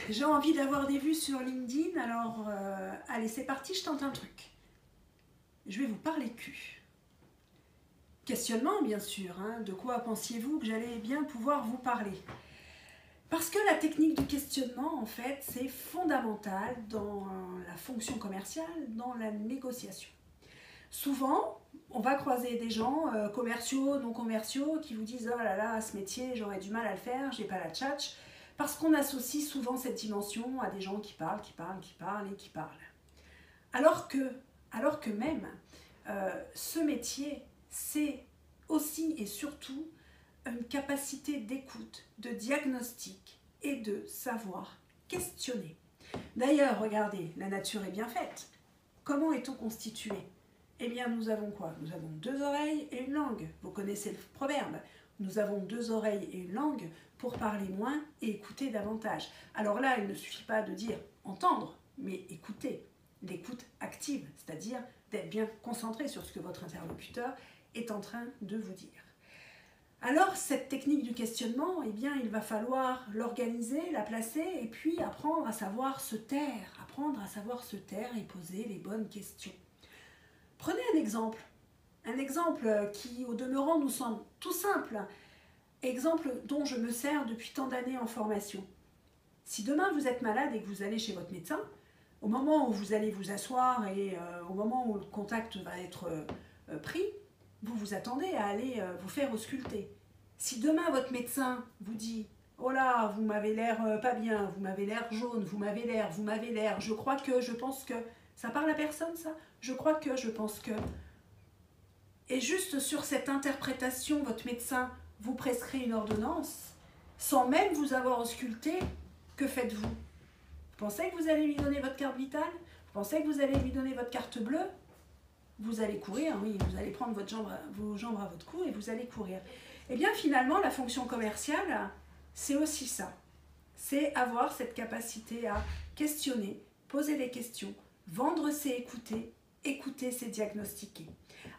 J'ai envie d'avoir des vues sur LinkedIn, alors allez, c'est parti, je tente un truc. Je vais vous parler cul. Questionnement, bien sûr, hein. De quoi pensiez-vous que j'allais bien pouvoir vous parler? Parce que la technique du questionnement, en fait, c'est fondamental dans la fonction commerciale, dans la négociation. Souvent, on va croiser des gens, commerciaux, non commerciaux, qui vous disent « Oh là là, ce métier, j'aurais du mal à le faire, j'ai pas la tchatch », parce qu'on associe souvent cette dimension à des gens qui parlent et qui parlent. Alors que même, ce métier, c'est aussi et surtout une capacité d'écoute, de diagnostic et de savoir questionner. D'ailleurs, regardez, la nature est bien faite. Comment est-on constitué? Eh bien, nous avons quoi? Nous avons deux oreilles et une langue. Vous connaissez le proverbe. Nous avons deux oreilles et une langue pour parler moins et écouter davantage. Alors là, il ne suffit pas de dire entendre, mais écouter. L'écoute active, c'est-à-dire d'être bien concentré sur ce que votre interlocuteur est en train de vous dire. Alors, cette technique du questionnement, eh bien, il va falloir l'organiser, la placer et puis apprendre à savoir se taire. Apprendre à savoir se taire et poser les bonnes questions. Prenez un exemple qui, au demeurant, nous semble tout simple. Exemple dont je me sers depuis tant d'années en formation. Si demain vous êtes malade et que vous allez chez votre médecin, au moment où vous allez vous asseoir et au moment où le contact va être pris, vous vous attendez à aller vous faire ausculter. Si demain votre médecin vous dit « Oh là, vous m'avez l'air pas bien, vous m'avez l'air jaune, vous m'avez l'air, je crois que, je pense que… » Ça parle à personne ça? Je crois que, je pense que… Et juste sur cette interprétation, votre médecin vous prescrit une ordonnance, sans même vous avoir ausculté, que faites-vous? Vous pensez que vous allez lui donner votre carte vitale? Vous pensez que vous allez lui donner votre carte bleue? Vous allez courir, oui, vous allez prendre vos jambes à votre cou et vous allez courir. Eh bien finalement, la fonction commerciale, c'est aussi ça. C'est avoir cette capacité à questionner, poser des questions, vendre c'est écouter, écouter c'est diagnostiquer.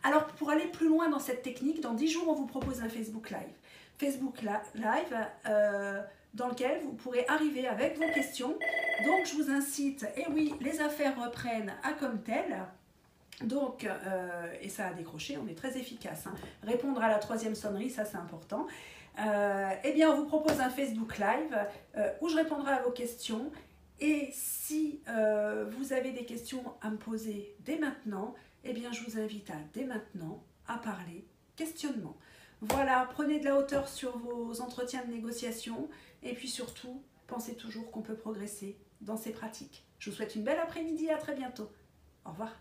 Alors pour aller plus loin dans cette technique, dans 10 jours on vous propose un Facebook Live. Facebook Live dans lequel vous pourrez arriver avec vos questions. Donc je vous incite, et oui, les affaires reprennent à comme tel. Donc, et ça a décroché, on est très efficace. Hein. Répondre à la 3e sonnerie, ça c'est important. Eh bien, on vous propose un Facebook Live où je répondrai à vos questions. Et si vous avez des questions à me poser dès maintenant, eh bien, je vous invite dès maintenant à parler questionnement. Voilà, prenez de la hauteur sur vos entretiens de négociation et puis surtout, pensez toujours qu'on peut progresser dans ces pratiques. Je vous souhaite une belle après-midi, à très bientôt. Au revoir.